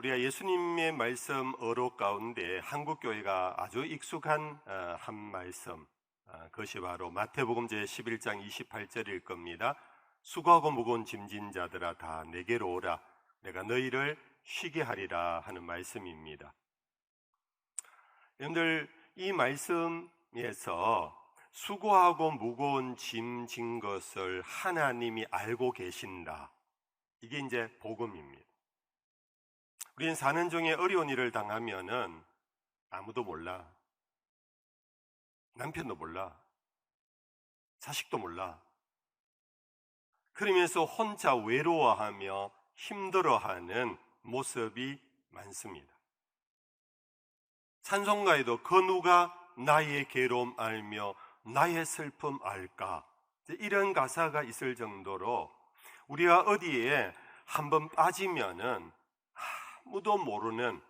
우리가 예수님의 말씀 어록 가운데 한국교회가 아주 익숙한 한 말씀, 그것이 바로 마태복음 제11장 28절일 겁니다. 수고하고 무거운 짐진 자들아 다 내게로 오라, 내가 너희를 쉬게 하리라 하는 말씀입니다. 여러분들, 이 말씀에서 수고하고 무거운 짐 진 것을 하나님이 알고 계신다, 이게 이제 복음입니다. 우리는 사는 중에 어려운 일을 당하면은 아무도 몰라, 남편도 몰라, 자식도 몰라. 그러면서 혼자 외로워하며 힘들어하는 모습이 많습니다. 찬송가에도 그 누가 나의 괴로움 알며 나의 슬픔 알까, 이런 가사가 있을 정도로 우리가 어디에 한번 빠지면은 아무도 모르는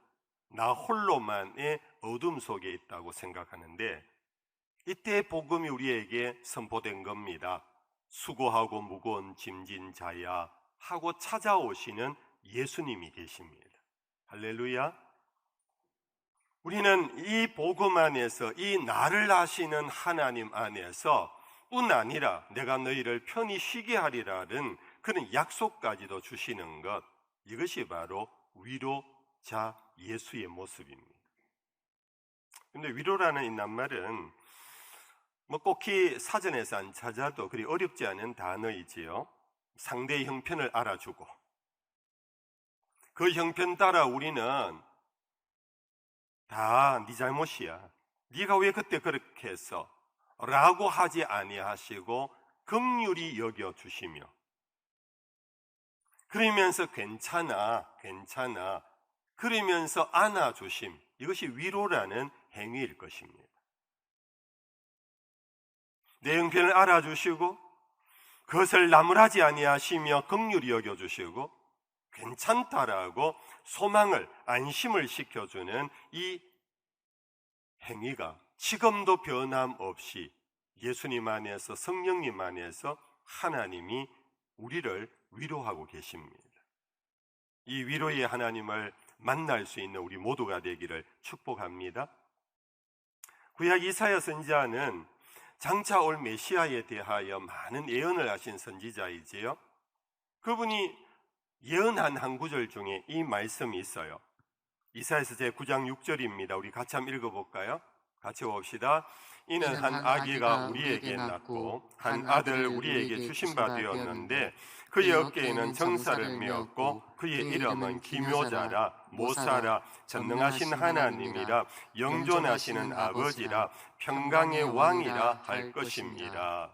나 홀로만의 어둠 속에 있다고 생각하는데, 이때 복음이 우리에게 선포된 겁니다. 수고하고 무거운 짐진 자야 하고 찾아오시는 예수님이 계십니다. 할렐루야. 우리는 이 복음 안에서, 이 나를 아시는 하나님 안에서 뿐 아니라 내가 너희를 편히 쉬게 하리라는 그런 약속까지도 주시는 것, 이것이 바로 위로자 예수의 모습입니다. 근데 위로라는 이 낱말은 꼭히 사전에서 안 찾아도 그리 어렵지 않은 단어이지요. 상대의 형편을 알아주고 그 형편 따라 우리는 다 네 잘못이야, 네가 왜 그때 그렇게 했어? 라고 하지 아니하시고 긍휼히 여겨주시며, 그러면서 괜찮아 그러면서 안아주심, 이것이 위로라는 행위일 것입니다. 내 형편을 알아주시고 그것을 나무라지 아니하시며 긍휼히 여겨주시고 괜찮다라고 소망을, 안심을 시켜주는 이 행위가 지금도 변함없이 예수님 안에서, 성령님 안에서 하나님이 우리를 위로하고 계십니다. 이 위로의 하나님을 만날 수 있는 우리 모두가 되기를 축복합니다. 구약 이사야 선지자는 장차 올 메시아에 대하여 많은 예언을 하신 선지자이지요. 그분이 예언한 한 구절 중에 이 말씀이 있어요. 이사야서 제9장 6절입니다. 우리 같이 한번 읽어볼까요? 같이 봅시다. 이는 한 아기가 우리에게 낳고 한 아들을 우리에게 주신 바 되었는데 그의 어깨에는 정사를 메었고 그의 이름은 기묘자라, 모사라, 전능하신 하나님이라, 영존하시는 아버지라, 평강의 왕이라 할 것입니다.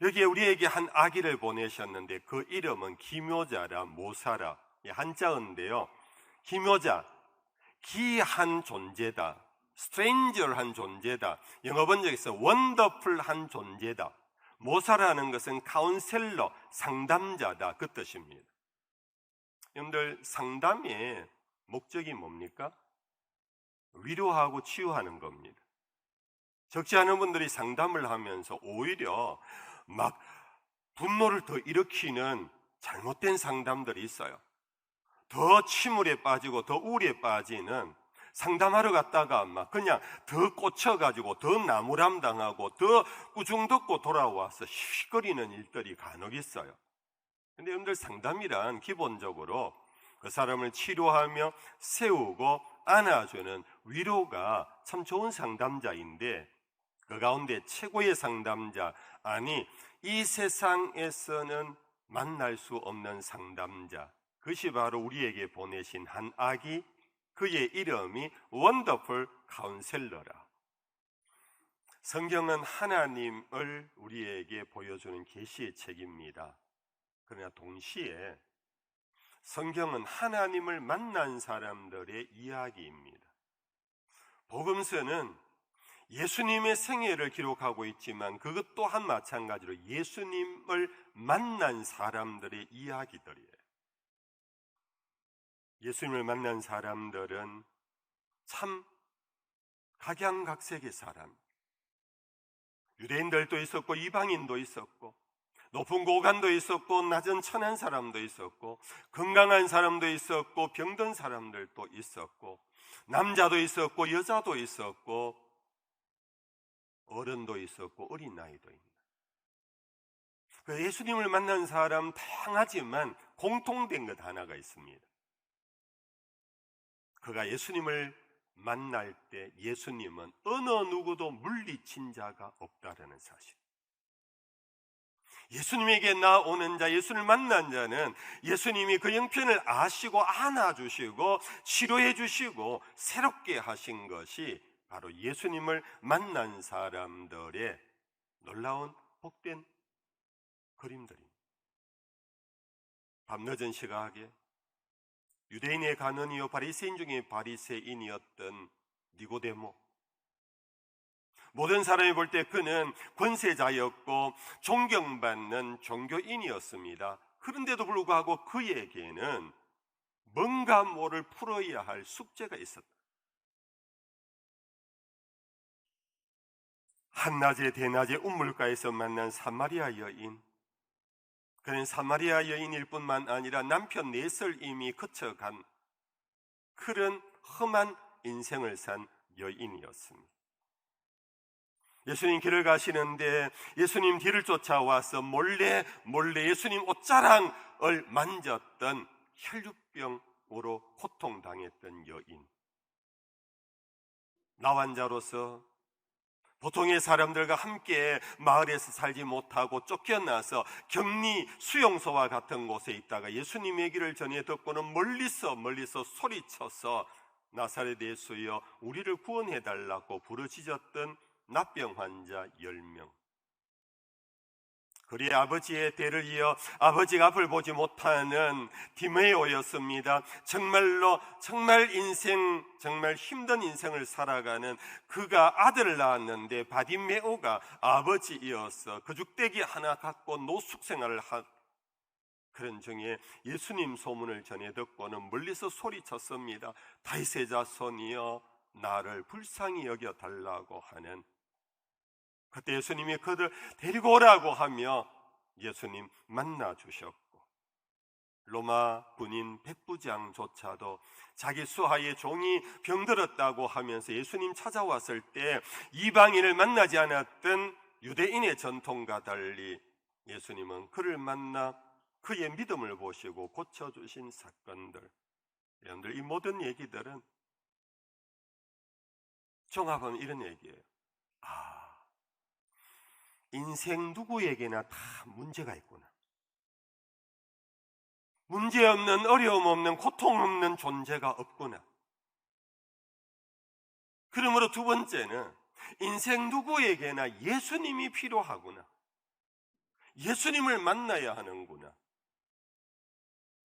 여기에 우리에게 한 아기를 보내셨는데 그 이름은 기묘자라, 모사라, 한자어인데요. 기묘자, 기이한 존재다, 스트레인저한 존재다, 영어 번역에서 원더풀한 존재다. 모사라는 것은 카운셀러, 상담자다, 그 뜻입니다. 여러분들, 상담의 목적이 뭡니까? 위로하고 치유하는 겁니다. 적지 않은 분들이 상담을 하면서 오히려 막 분노를 더 일으키는 잘못된 상담들이 있어요. 더 침울에 빠지고 더 우울에 빠지는, 상담하러 갔다가 막 그냥 더 꽂혀가지고 더 나무람당하고 더 꾸중듣고 돌아와서 씩거리는 일들이 간혹 있어요. 근데 여러분들, 상담이란 기본적으로 그 사람을 치료하며 세우고 안아주는 위로가 참 좋은 상담자인데, 그 가운데 최고의 상담자, 아니 이 세상에서는 만날 수 없는 상담자, 그것이 바로 우리에게 보내신 한 아기, 그의 이름이 원더풀 카운셀러라. 성경은 하나님을 우리에게 보여주는 계시의 책입니다. 그러나 동시에 성경은 하나님을 만난 사람들의 이야기입니다. 복음서는 예수님의 생애를 기록하고 있지만 그것 또한 마찬가지로 예수님을 만난 사람들의 이야기들이에요. 예수님을 만난 사람들은 참 각양각색의 사람, 유대인들도 있었고 이방인도 있었고 높은 고관도 있었고 낮은 천한 사람도 있었고 건강한 사람도 있었고 병든 사람들도 있었고 남자도 있었고 여자도 있었고 어른도 있었고 어린아이도 있는, 그 예수님을 만난 사람 다양하지만 공통된 것 하나가 있습니다. 그가 예수님을 만날 때 예수님은 어느 누구도 물리친 자가 없다라는 사실. 예수님에게 나오는 자, 예수를 만난 자는 예수님이 그 형편을 아시고 안아주시고 치료해 주시고 새롭게 하신 것이 바로 예수님을 만난 사람들의 놀라운 복된 그림들입니다. 밤늦은 시각에 유대인의 간원이요 바리새인 중에 바리새인이었던 니고데모, 모든 사람이 볼 때 그는 권세자였고 존경받는 종교인이었습니다. 그런데도 불구하고 그에게는 뭔가 뭐를 풀어야 할 숙제가 있었다. 한낮에 대낮에 우물가에서 만난 사마리아 여인, 그는 사마리아 여인일 뿐만 아니라 남편 넷을 이미 거쳐간 그런 험한 인생을 산 여인이었습니다. 예수님 길을 가시는데 예수님 뒤를 쫓아와서 몰래 예수님 옷자락을 만졌던 혈류병으로 고통당했던 여인, 나환자로서 보통의 사람들과 함께 마을에서 살지 못하고 쫓겨나서 격리 수용소와 같은 곳에 있다가 예수님의 길을 전해 듣고는 멀리서 소리쳐서 나사렛 예수여 우리를 구원해달라고 부르짖었던 납병 환자 10명. 그리의 아버지의 대를 이어 아버지가 앞을 보지 못하는 디메오였습니다. 정말 힘든 인생을 살아가는 그가 아들을 낳았는데 바디메오가 아버지이어서 그 죽대기 하나 갖고 노숙 생활을 한 그런 중에 예수님 소문을 전해 듣고는 멀리서 소리쳤습니다. 다윗의 자손이여 나를 불쌍히 여겨 달라고 하는, 그때 예수님이 그들 데리고 오라고 하며 예수님 만나 주셨고, 로마 군인 백부장조차도 자기 수하의 종이 병들었다고 하면서 예수님 찾아왔을 때 이방인을 만나지 않았던 유대인의 전통과 달리 예수님은 그를 만나 그의 믿음을 보시고 고쳐주신 사건들, 여러분들 이 모든 얘기들은 종합은 이런 얘기예요. 인생 누구에게나 다 문제가 있구나. 문제 없는, 어려움 없는, 고통 없는 존재가 없구나. 그러므로 두 번째는 인생 누구에게나 예수님이 필요하구나. 예수님을 만나야 하는구나.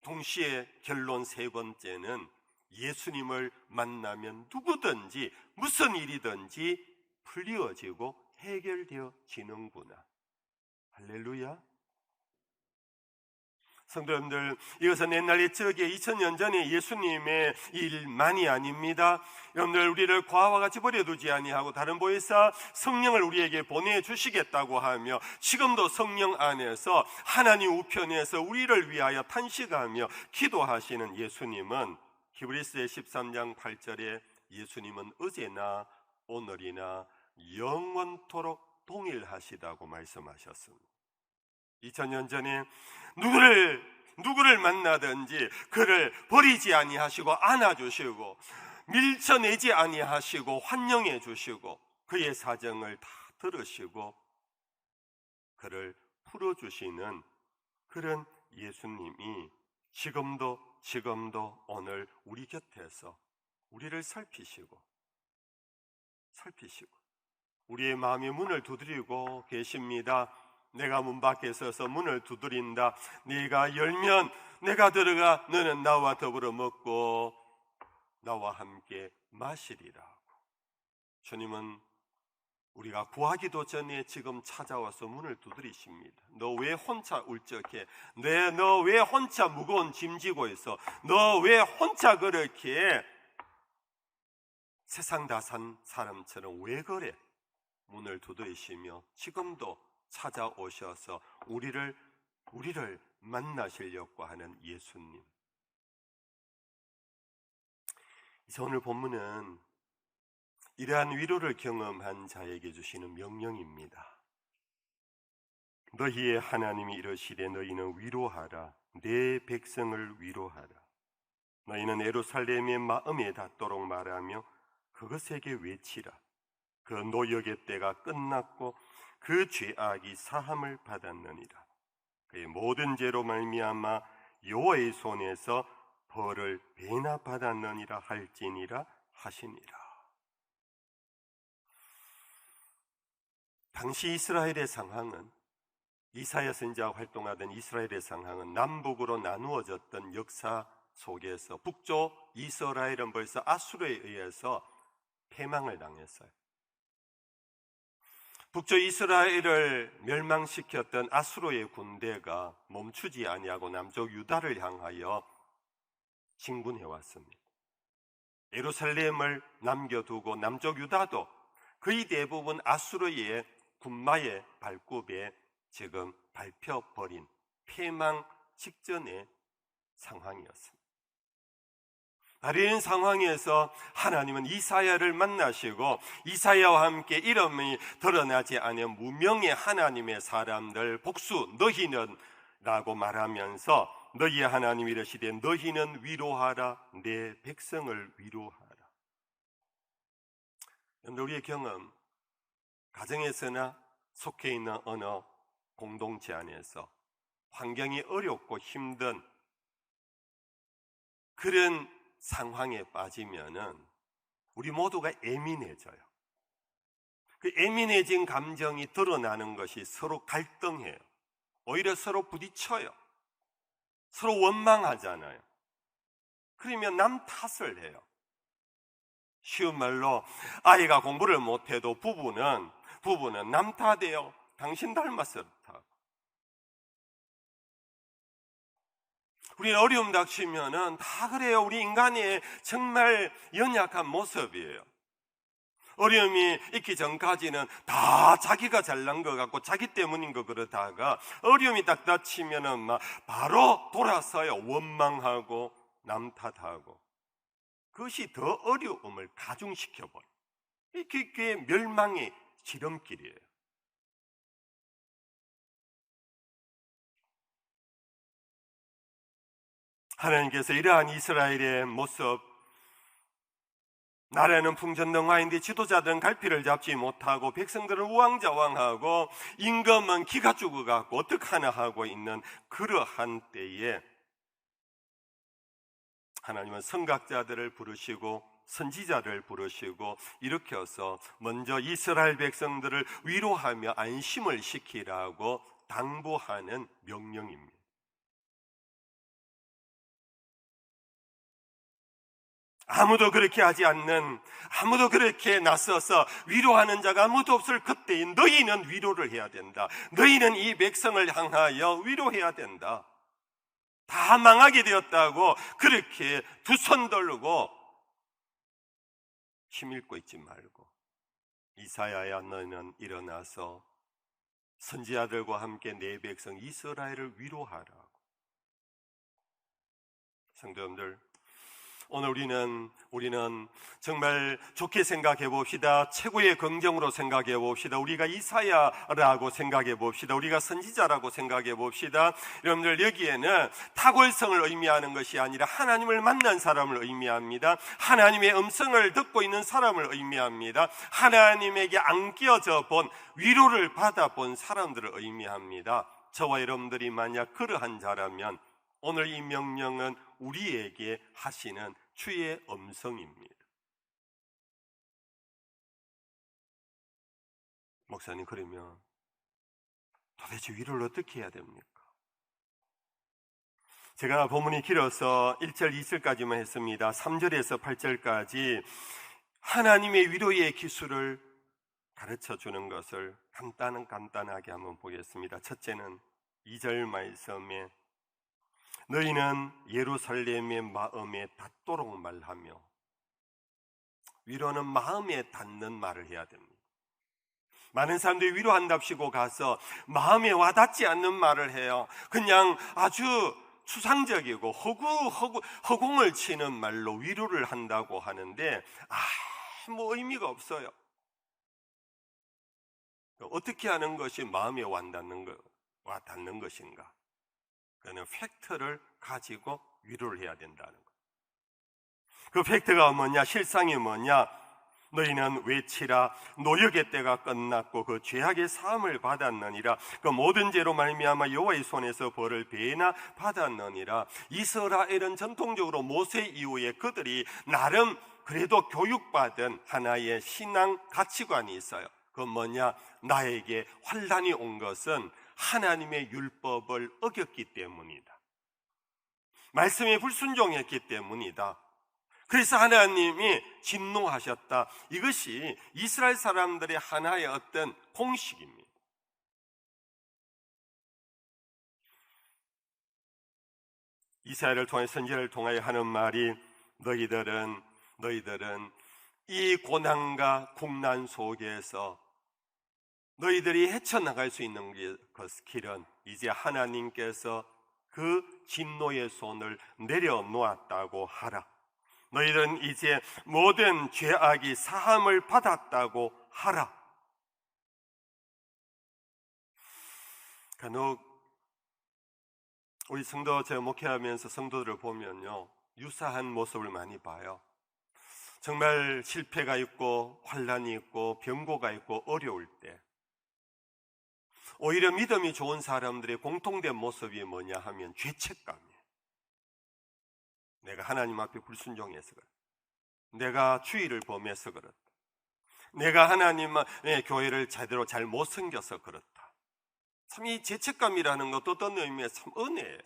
동시에 결론 세 번째는 예수님을 만나면 누구든지 무슨 일이든지 풀리어지고 해결되어지는구나. 할렐루야. 성도 여러분들, 이것은 옛날 옛적에 2000년 전에 예수님의 일만이 아닙니다. 여러분들, 우리를 과와 같이 버려두지 아니하고 다른 보혜사 성령을 우리에게 보내주시겠다고 하며 지금도 성령 안에서 하나님 우편에서 우리를 위하여 탄식하며 기도하시는 예수님은 히브리서의 13장 8절에 예수님은 어제나 오늘이나 영원토록 동일하시다고 말씀하셨습니다. 2000년 전에 누구를 만나든지 그를 버리지 아니하시고 안아주시고 밀쳐내지 아니하시고 환영해 주시고 그의 사정을 다 들으시고 그를 풀어주시는 그런 예수님이 지금도 오늘 우리 곁에서 우리를 살피시고 우리의 마음의 문을 두드리고 계십니다. 내가 문 밖에 서서 문을 두드린다. 네가 열면 내가 들어가 너는 나와 더불어 먹고 나와 함께 마시리라고. 주님은 우리가 구하기도 전에 지금 찾아와서 문을 두드리십니다. 너 왜 혼자 울적해? 너 왜 혼자 무거운 짐 지고 있어? 너 왜 혼자 그렇게 세상 다 산 사람처럼 왜 그래? 문을 두드리시며 지금도 찾아오셔서 우리를 만나시려고 하는 예수님. 오늘 본문은 이러한 위로를 경험한 자에게 주시는 명령입니다. 너희의 하나님이 이르시되 너희는 위로하라. 내 백성을 위로하라. 너희는 예루살렘의 마음에 닿도록 말하며 그것에게 외치라. 그 노역의 때가 끝났고 그 죄악이 사함을 받았느니라. 그의 모든 죄로 말미암아 여호와의 손에서 벌을 배나 받았느니라 할지니라 하시니라. 당시 이스라엘의 상황은, 이사야 선지자가 활동하던 이스라엘의 상황은 남북으로 나누어졌던 역사 속에서 북쪽 이스라엘은 벌써 아수르에 의해서 패망을 당했어요. 북쪽 이스라엘을 멸망시켰던 아수르의 군대가 멈추지 아니하고 남쪽 유다를 향하여 진군해 왔습니다. 예루살렘을 남겨두고 남쪽 유다도 거의 대부분 아수르의 군마의 발굽에 지금 밟혀버린 패망 직전의 상황이었습니다. 이런 상황에서 하나님은 이사야를 만나시고 이사야와 함께 이름이 드러나지 않은 무명의 하나님의 사람들 복수 너희는 라고 말하면서 너희의 하나님이 이르시되 너희는 위로하라. 내 백성을 위로하라. 우리의 경험, 가정에서나 속해 있는 어느 공동체 안에서 환경이 어렵고 힘든 그런 상황에 빠지면은 우리 모두가 예민해져요. 그 예민해진 감정이 드러나는 것이 서로 갈등해요. 오히려 서로 부딪혀요. 서로 원망하잖아요. 그러면 남 탓을 해요. 쉬운 말로 아이가 공부를 못해도 부부는 남 탓해요. 당신 닮았어. 우리는 어려움 닥치면은 다 그래요. 우리 인간의 정말 연약한 모습이에요. 어려움이 있기 전까지는 다 자기가 잘난 것 같고 자기 때문인 거 그러다가 어려움이 딱 닥치면은 막 바로 돌아서요. 원망하고 남 탓하고. 그것이 더 어려움을 가중시켜버려요. 그게 멸망의 지름길이에요. 하나님께서 이러한 이스라엘의 모습, 나라는 풍전등화인데 지도자들은 갈피를 잡지 못하고 백성들은 우왕좌왕하고 임금은 기가 죽어갖고 어떡하나 하고 있는 그러한 때에 하나님은 선각자들을 부르시고 선지자를 부르시고 일으켜서 먼저 이스라엘 백성들을 위로하며 안심을 시키라고 당부하는 명령입니다. 아무도 그렇게 하지 않는, 아무도 그렇게 나서서 위로하는 자가 아무도 없을 그때에 너희는 위로를 해야 된다. 너희는 이 백성을 향하여 위로해야 된다. 다 망하게 되었다고 그렇게 두 손 들고 힘 잃고 있지 말고 이사야야 너는 일어나서 선지자들과 함께 내 백성 이스라엘을 위로하라고. 성도님들, 오늘 우리는 정말 좋게 생각해 봅시다. 최고의 긍정으로 생각해 봅시다. 우리가 이사야라고 생각해 봅시다. 우리가 선지자라고 생각해 봅시다. 여러분들, 여기에는 탁월성을 의미하는 것이 아니라 하나님을 만난 사람을 의미합니다. 하나님의 음성을 듣고 있는 사람을 의미합니다. 하나님에게 안겨져 본, 위로를 받아본 사람들을 의미합니다. 저와 여러분들이 만약 그러한 자라면 오늘 이 명령은 우리에게 하시는 주의 음성입니다. 목사님, 그러면 도대체 위로를 어떻게 해야 됩니까? 제가 본문이 길어서 1절 2절까지만 했습니다. 3절에서 8절까지 하나님의 위로의 기술을 가르쳐 주는 것을 간단하게 한번 보겠습니다. 첫째는 2절 말씀에 너희는 예루살렘의 마음에 닿도록 말하며, 위로는 마음에 닿는 말을 해야 됩니다. 많은 사람들이 위로한답시고 가서 마음에 와닿지 않는 말을 해요. 그냥 아주 추상적이고 허공을 치는 말로 위로를 한다고 하는데 아무 의미가 없어요. 어떻게 하는 것이 마음에 와닿는 것인가? 그는 팩트를 가지고 위로를 해야 된다는 것. 그 팩트가 뭐냐? 실상이 뭐냐? 너희는 외치라. 노역의 때가 끝났고 그 죄악의 사함을 받았느니라. 그 모든 죄로 말미암아 여호와의 손에서 벌을 배나 받았느니라. 이스라엘은 전통적으로 모세 이후에 그들이 나름 그래도 교육받은 하나의 신앙 가치관이 있어요. 그건 뭐냐? 나에게 환난이 온 것은 하나님의 율법을 어겼기 때문이다. 말씀에 불순종했기 때문이다. 그래서 하나님이 진노하셨다. 이것이 이스라엘 사람들의 하나의 어떤 공식입니다. 이사야를 통해 선지자를 통하여 하는 말이 너희들은 이 고난과 국난 속에서 너희들이 헤쳐나갈 수 있는 길은 이제 하나님께서 그 진노의 손을 내려놓았다고 하라. 너희들은 이제 모든 죄악이 사함을 받았다고 하라. 간혹 우리 성도 제가 목회하면서 성도들을 보면요, 유사한 모습을 많이 봐요. 정말 실패가 있고 환난이 있고 병고가 있고 어려울 때 오히려 믿음이 좋은 사람들의 공통된 모습이 뭐냐 하면 죄책감이에요. 내가 하나님 앞에 불순종해서 그렇다. 내가 주의를 범해서 그렇다. 내가 하나님의 교회를 제대로 잘 못 섬겨서 그렇다. 참 이 죄책감이라는 것도 어떤 의미에서 참 은혜예요.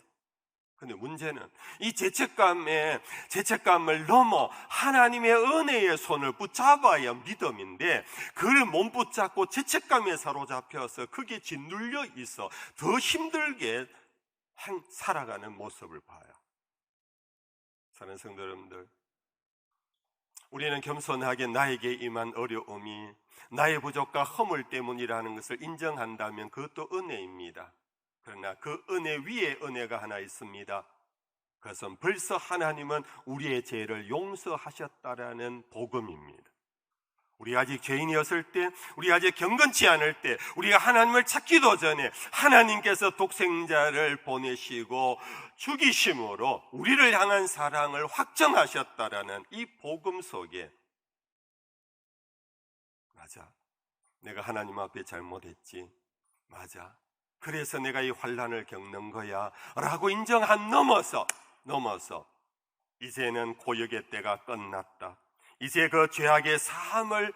근데 문제는 이 죄책감을 넘어 하나님의 은혜의 손을 붙잡아야 믿음인데, 그를 못 붙잡고 죄책감에 사로잡혀서 그게 짓눌려 있어 더 힘들게 살아가는 모습을 봐요. 사랑하는 성도 여러분들, 우리는 겸손하게 나에게 임한 어려움이 나의 부족과 허물 때문이라는 것을 인정한다면 그것도 은혜입니다. 그러나 그 은혜 위에 은혜가 하나 있습니다. 그것은 벌써 하나님은 우리의 죄를 용서하셨다라는 복음입니다. 우리 아직 죄인이었을 때, 우리 아직 경건치 않을 때, 우리가 하나님을 찾기도 전에 하나님께서 독생자를 보내시고 죽이심으로 우리를 향한 사랑을 확정하셨다라는 이 복음 속에, 맞아, 내가 하나님 앞에 잘못했지, 맞아, 그래서 내가 이 환난을 겪는 거야 라고 인정한 넘어서 이제는 고역의 때가 끝났다. 이제 그 죄악의 사함을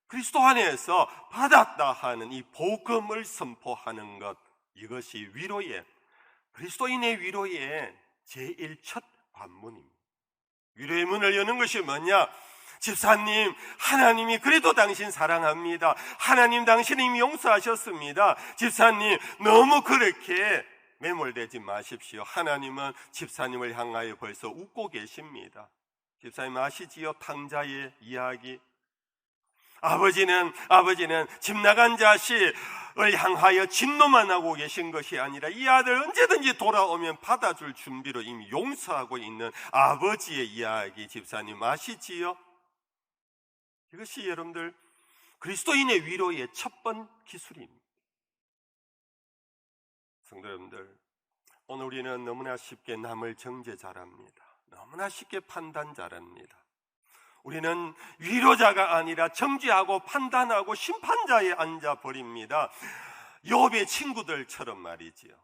그리스도 안에서 받았다 하는 이 복음을 선포하는 것, 이것이 위로의, 그리스도인의 위로의 제일 첫 관문입니다. 위로의 문을 여는 것이 뭐냐? 집사님, 하나님이 그래도 당신 사랑합니다. 하나님 당신이 이미 용서하셨습니다. 집사님, 너무 그렇게 매몰되지 마십시오. 하나님은 집사님을 향하여 벌써 웃고 계십니다. 집사님 아시지요? 탕자의 이야기. 아버지는 집 나간 자식을 향하여 진노만 하고 계신 것이 아니라 이 아들 언제든지 돌아오면 받아줄 준비로 이미 용서하고 있는 아버지의 이야기, 집사님 아시지요? 이것이 여러분들 그리스도인의 위로의 첫 번 기술입니다. 성도 여러분들, 오늘 우리는 너무나 쉽게 남을 정죄 잘합니다. 너무나 쉽게 판단 잘합니다. 우리는 위로자가 아니라 정죄하고 판단하고 심판자에 앉아버립니다. 욥의 친구들처럼 말이지요.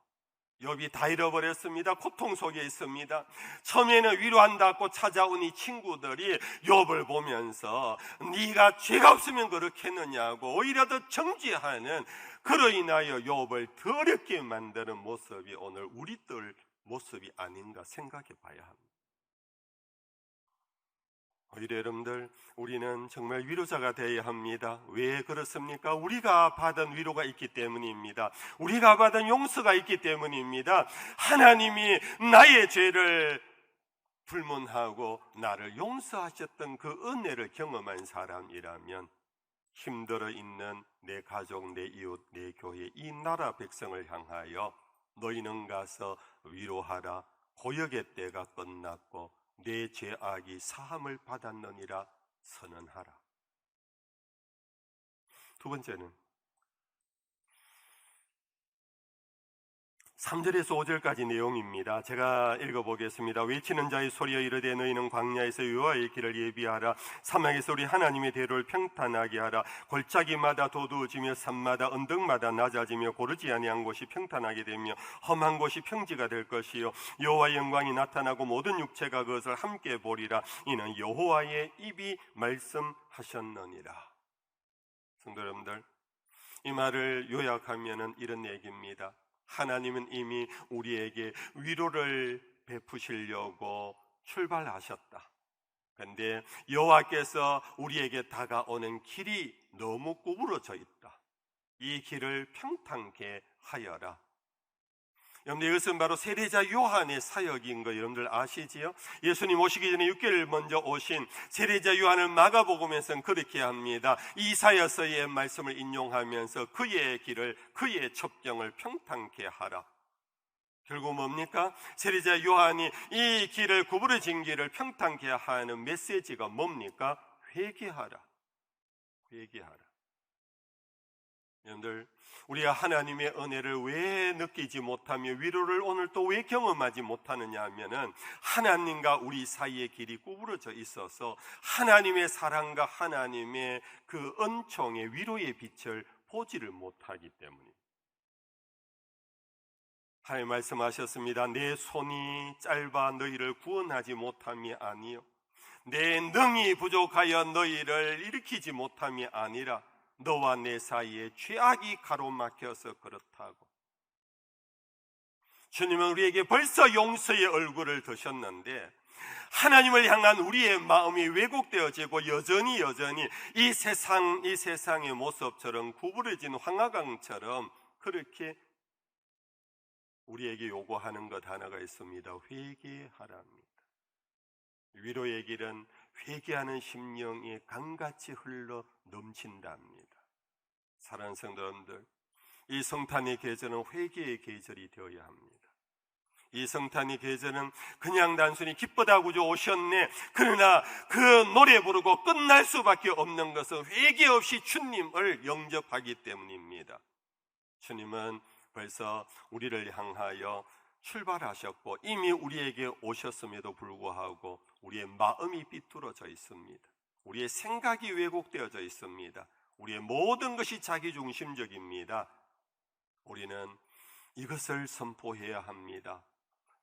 욥이 다 잃어버렸습니다. 고통 속에 있습니다. 처음에는 위로한다고 찾아온 이 친구들이 욥을 보면서 네가 죄가 없으면 그렇게 했느냐고 오히려 더 정죄하는, 그로 인하여 욥을 더 어렵게 만드는 모습이 오늘 우리들 모습이 아닌가 생각해 봐야 합니다. 오히려 여러분들, 우리는 정말 위로자가 되어야 합니다. 왜 그렇습니까? 우리가 받은 위로가 있기 때문입니다. 우리가 받은 용서가 있기 때문입니다. 하나님이 나의 죄를 불문하고 나를 용서하셨던 그 은혜를 경험한 사람이라면 힘들어 있는 내 가족, 내 이웃, 내 교회, 이 나라 백성을 향하여 너희는 가서 위로하라. 고역의 때가 끝났고 내 죄악이 사함을 받았느니라 선언하라. 두 번째는 3절에서 5절까지 내용입니다. 제가 읽어보겠습니다. 외치는 자의 소리여 이르되 너희는 광야에서 여호와의 길을 예비하라. 사막에서 우리 하나님의 대로를 평탄하게 하라. 골짜기마다 도두어지며 산마다 언덕마다 낮아지며 고르지 아니한 곳이 평탄하게 되며 험한 곳이 평지가 될 것이요 여호와의 영광이 나타나고 모든 육체가 그것을 함께 보리라. 이는 여호와의 입이 말씀하셨느니라. 성도 여러분들, 이 말을 요약하면 이런 얘기입니다. 하나님은 이미 우리에게 위로를 베푸시려고 출발하셨다. 그런데 여호와께서 우리에게 다가오는 길이 너무 구부러져 있다. 이 길을 평탄케 하여라. 여러분, 이것은 바로 세례자 요한의 사역인 거 여러분들 아시지요? 예수님 오시기 전에 6개월 먼저 오신 세례자 요한을 마가복음에서는 그렇게 합니다. 이사야서의 말씀을 인용하면서 그의 길을, 그의 첩경을 평탄케 하라. 결국 뭡니까? 세례자 요한이 이 길을, 구부러진 길을 평탄케 하는 메시지가 뭡니까? 회개하라. 회개하라. 여러분들, 우리가 하나님의 은혜를 왜 느끼지 못하며 위로를 오늘 또 왜 경험하지 못하느냐 하면은 하나님과 우리 사이의 길이 구부러져 있어서 하나님의 사랑과 하나님의 그 은총의 위로의 빛을 보지를 못하기 때문입니다. 하나님 말씀하셨습니다. 내 손이 짧아 너희를 구원하지 못함이 아니요 내 능히 부족하여 너희를 일으키지 못함이 아니라 너와 내 사이에 죄악이 가로막혀서 그렇다고. 주님은 우리에게 벌써 용서의 얼굴을 드셨는데 하나님을 향한 우리의 마음이 왜곡되어지고 여전히 이 세상의 모습처럼 구부러진 황하강처럼 그렇게 우리에게 요구하는 것 하나가 있습니다. 회개하랍니다. 위로의 길은 회개하는 심령이 강같이 흘러 넘친답니다. 사랑하는 성도 여러분들, 이 성탄의 계절은 회개의 계절이 되어야 합니다. 이 성탄의 계절은 그냥 단순히 기쁘다 구주 오셨네, 그러나 그 노래 부르고 끝날 수밖에 없는 것은 회개 없이 주님을 영접하기 때문입니다. 주님은 벌써 우리를 향하여 출발하셨고 이미 우리에게 오셨음에도 불구하고 우리의 마음이 삐뚤어져 있습니다. 우리의 생각이 왜곡되어져 있습니다. 우리의 모든 것이 자기중심적입니다. 우리는 이것을 선포해야 합니다.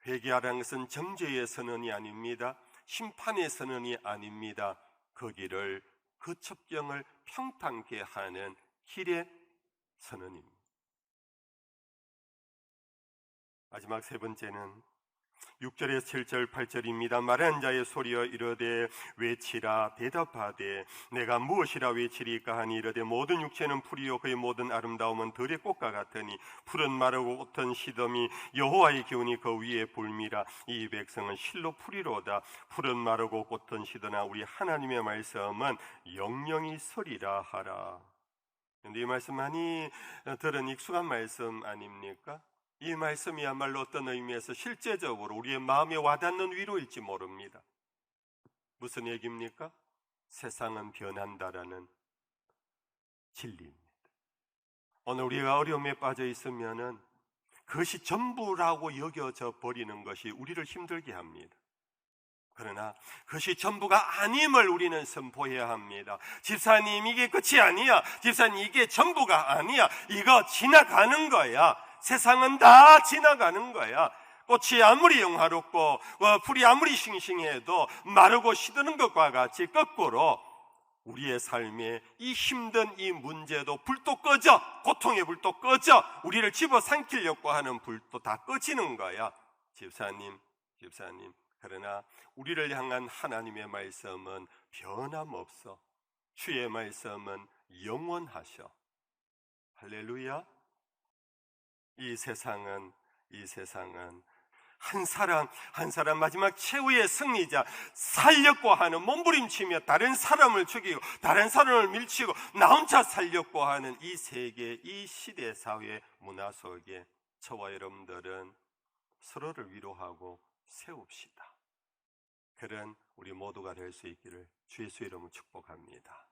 회개하라는 것은 정죄의 선언이 아닙니다. 심판의 선언이 아닙니다. 그 길을, 그 첩경을 평탄케 하는 길의 선언입니다. 마지막 세 번째는 6절에서 7절 8절입니다. 말하는 자의 소리여 이르되 외치라. 대답하되 내가 무엇이라 외치리까 하니 이르되 모든 육체는 풀이요 그의 모든 아름다움은 들의 꽃과 같으니 푸른 마르고 꽃은 시덤이 여호와의 기운이 그 위에 불미라. 이 백성은 실로 풀이로다. 푸른 마르고 꽃은 시드나 우리 하나님의 말씀은 영영이 서리라 하라. 그런데 이 말씀 많이 들은 익숙한 말씀 아닙니까? 이 말씀이야말로 어떤 의미에서 실제적으로 우리의 마음에 와닿는 위로일지 모릅니다. 무슨 얘기입니까? 세상은 변한다라는 진리입니다. 오늘 우리가 어려움에 빠져 있으면은 그것이 전부라고 여겨져 버리는 것이 우리를 힘들게 합니다. 그러나 그것이 전부가 아님을 우리는 선포해야 합니다. 집사님, 이게 끝이 아니야. 집사님, 이게 전부가 아니야. 이거 지나가는 거야. 세상은 다 지나가는 거야. 꽃이 아무리 영화롭고 풀이 아무리 싱싱해도 마르고 시드는 것과 같이 거꾸로 우리의 삶에 이 힘든 이 문제도 불도 꺼져, 고통의 불도 꺼져, 우리를 집어삼키려고 하는 불도 다 꺼지는 거야. 집사님, 그러나 우리를 향한 하나님의 말씀은 변함없어. 주의 말씀은 영원하셔. 할렐루야. 이 세상은 한 사람 한 사람 마지막 최후의 승리자, 살려고 하는 몸부림치며 다른 사람을 죽이고 다른 사람을 밀치고 나 혼자 살려고 하는 이 세계, 이 시대 사회 문화 속에 저와 여러분들은 서로를 위로하고 세웁시다. 그런 우리 모두가 될 수 있기를 주의 이름으로 축복합니다.